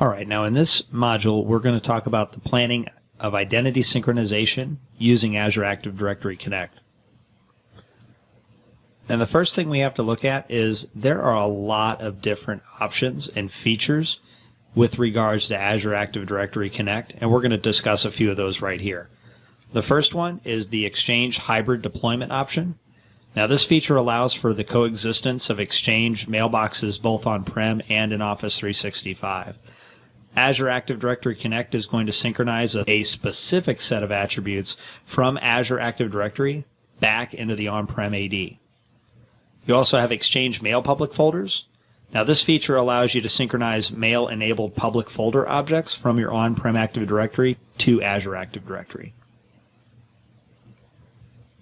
All right, now in this module, we're going to talk about the planning of identity synchronization using Azure Active Directory Connect. And the first thing we have to look at is there are a lot of different options and features with regards to Azure Active Directory Connect, and we're going to discuss a few of those right here. The first one is the Exchange Hybrid Deployment option. Now this feature allows for the coexistence of Exchange mailboxes both on-prem and in Office 365. Azure Active Directory Connect is going to synchronize a specific set of attributes from Azure Active Directory back into the on-prem AD. You also have Exchange Mail Public Folders. Now this feature allows you to synchronize mail-enabled public folder objects from your on-prem Active Directory to Azure Active Directory.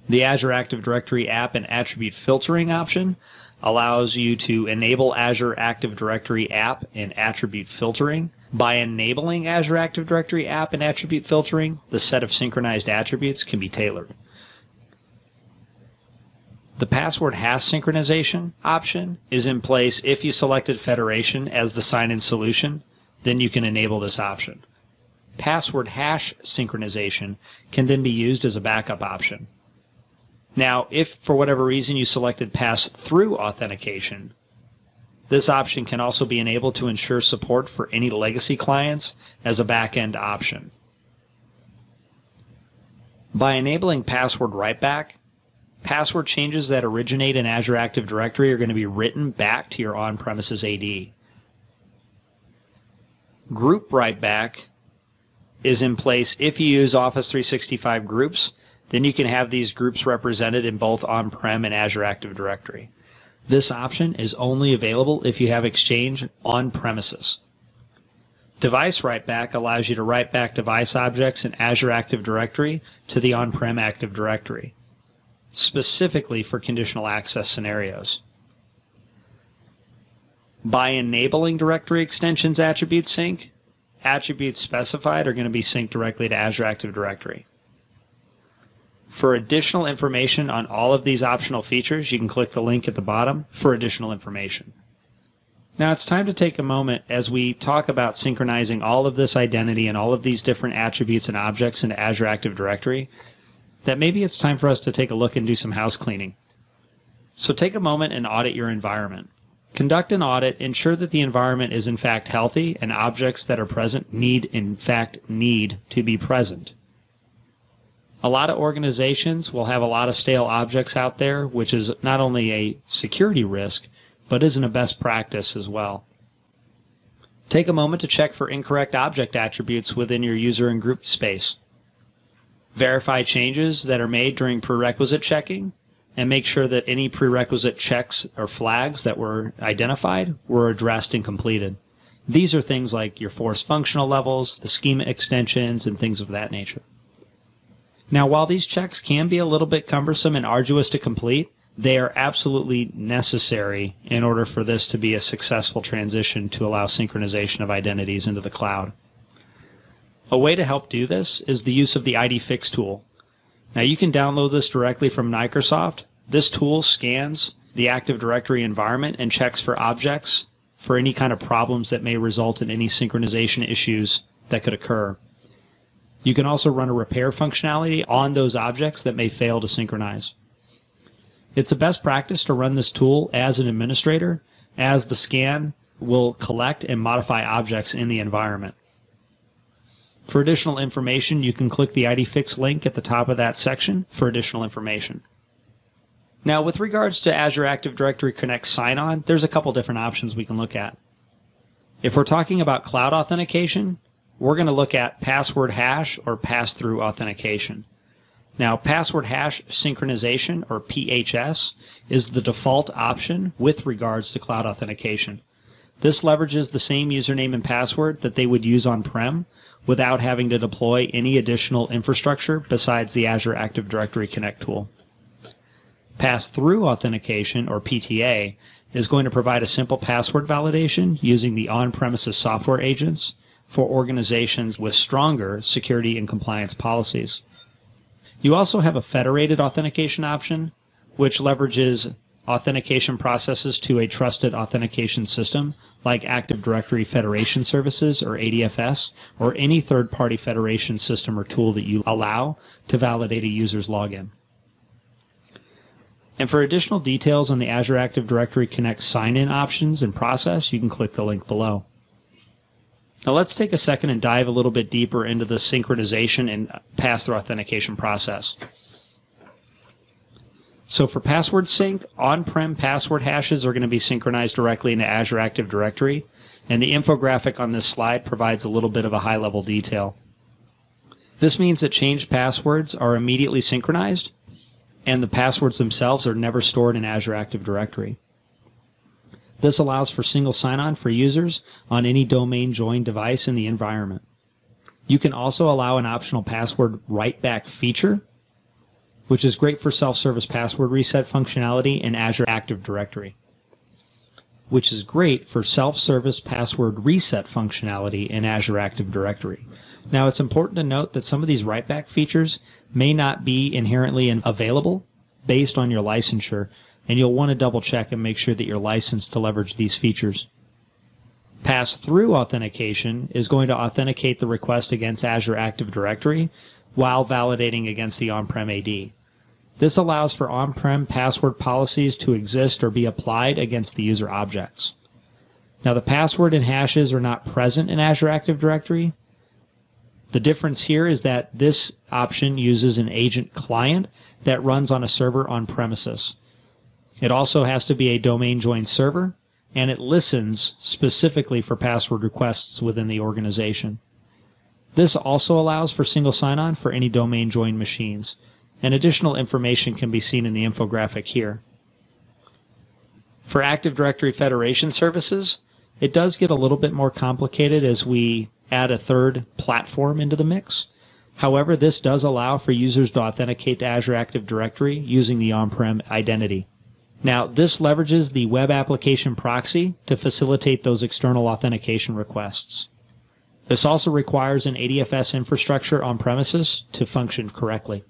The Azure Active Directory app and attribute filtering option allows you to enable Azure Active Directory app and attribute filtering. By enabling Azure Active Directory app and attribute filtering, the set of synchronized attributes can be tailored. The password hash synchronization option is in place if you selected Federation as the sign-in solution, then you can enable this option. Password hash synchronization can then be used as a backup option. Now, if for whatever reason you selected pass-through authentication, this option can also be enabled to ensure support for any legacy clients as a back-end option. By enabling password write-back, password changes that originate in Azure Active Directory are going to be written back to your on-premises AD. Group write-back is in place if you use Office 365 groups. Then you can have these groups represented in both on-prem and Azure Active Directory. This option is only available if you have Exchange on-premises. Device write-back allows you to write back device objects in Azure Active Directory to the on-prem Active Directory, specifically for conditional access scenarios. By enabling directory extensions attribute sync, attributes specified are going to be synced directly to Azure Active Directory. For additional information on all of these optional features, you can click the link at the bottom for additional information. Now it's time to take a moment as we talk about synchronizing all of this identity and all of these different attributes and objects into Azure Active Directory, that maybe it's time for us to take a look and do some house cleaning. So take a moment and audit your environment. Conduct an audit, ensure that the environment is in fact healthy and objects that are present need to be present. A lot of organizations will have a lot of stale objects out there, which is not only a security risk, but isn't a best practice as well. Take a moment to check for incorrect object attributes within your user and group space. Verify changes that are made during prerequisite checking, and make sure that any prerequisite checks or flags that were identified were addressed and completed. These are things like your force functional levels, the schema extensions, and things of that nature. Now, while these checks can be a little bit cumbersome and arduous to complete, they are absolutely necessary in order for this to be a successful transition to allow synchronization of identities into the cloud. A way to help do this is the use of the IDFix Tool. Now, you can download this directly from Microsoft. This tool scans the Active Directory environment and checks for objects for any kind of problems that may result in any synchronization issues that could occur. You can also run a repair functionality on those objects that may fail to synchronize. It's a best practice to run this tool as an administrator, as the scan will collect and modify objects in the environment. For additional information, you can click the IDFix link at the top of that section for additional information. Now, with regards to Azure Active Directory Connect sign-on, there's a couple different options we can look at. If we're talking about cloud authentication, we're going to look at password hash or pass-through authentication. Now, password hash synchronization, or PHS, is the default option with regards to cloud authentication. This leverages the same username and password that they would use on-prem without having to deploy any additional infrastructure besides the Azure Active Directory Connect tool. Pass-through authentication, or PTA, is going to provide a simple password validation using the on-premises software agents for organizations with stronger security and compliance policies. You also have a federated authentication option, which leverages authentication processes to a trusted authentication system like Active Directory Federation Services, or ADFS, or any third-party federation system or tool that you allow to validate a user's login. And for additional details on the Azure Active Directory Connect sign-in options and process, you can click the link below. Now let's take a second and dive a little bit deeper into the synchronization and pass-through authentication process. So for password sync, on-prem password hashes are going to be synchronized directly into Azure Active Directory, and the infographic on this slide provides a little bit of a high-level detail. This means that changed passwords are immediately synchronized, and the passwords themselves are never stored in Azure Active Directory. This allows for single sign-on for users on any domain-joined device in the environment. You can also allow an optional password write-back feature, which is great for self-service password reset functionality in Azure Active Directory, which is great for self-service password reset functionality in Azure Active Directory. Now, it's important to note that some of these write-back features may not be inherently available based on your licensure, and you'll want to double-check and make sure that you're licensed to leverage these features. Pass-through authentication is going to authenticate the request against Azure Active Directory while validating against the on-prem AD. This allows for on-prem password policies to exist or be applied against the user objects. Now, the password and hashes are not present in Azure Active Directory. The difference here is that this option uses an agent client that runs on a server on premises. It also has to be a domain-joined server, and it listens specifically for password requests within the organization. This also allows for single sign-on for any domain-joined machines, and additional information can be seen in the infographic here. For Active Directory Federation Services, it does get a little bit more complicated as we add a third platform into the mix. However, this does allow for users to authenticate to Azure Active Directory using the on-prem identity. Now, this leverages the web application proxy to facilitate those external authentication requests. This also requires an ADFS infrastructure on premises to function correctly.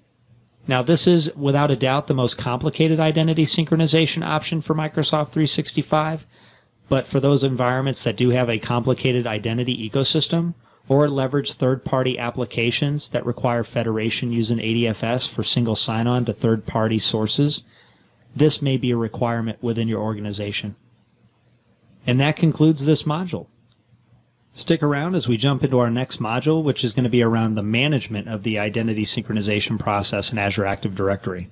Now, this is without a doubt the most complicated identity synchronization option for Microsoft 365, but for those environments that do have a complicated identity ecosystem or leverage third-party applications that require federation using ADFS for single sign-on to third-party sources, this may be a requirement within your organization. And that concludes this module. Stick around as we jump into our next module, which is going to be around the management of the identity synchronization process in Azure Active Directory.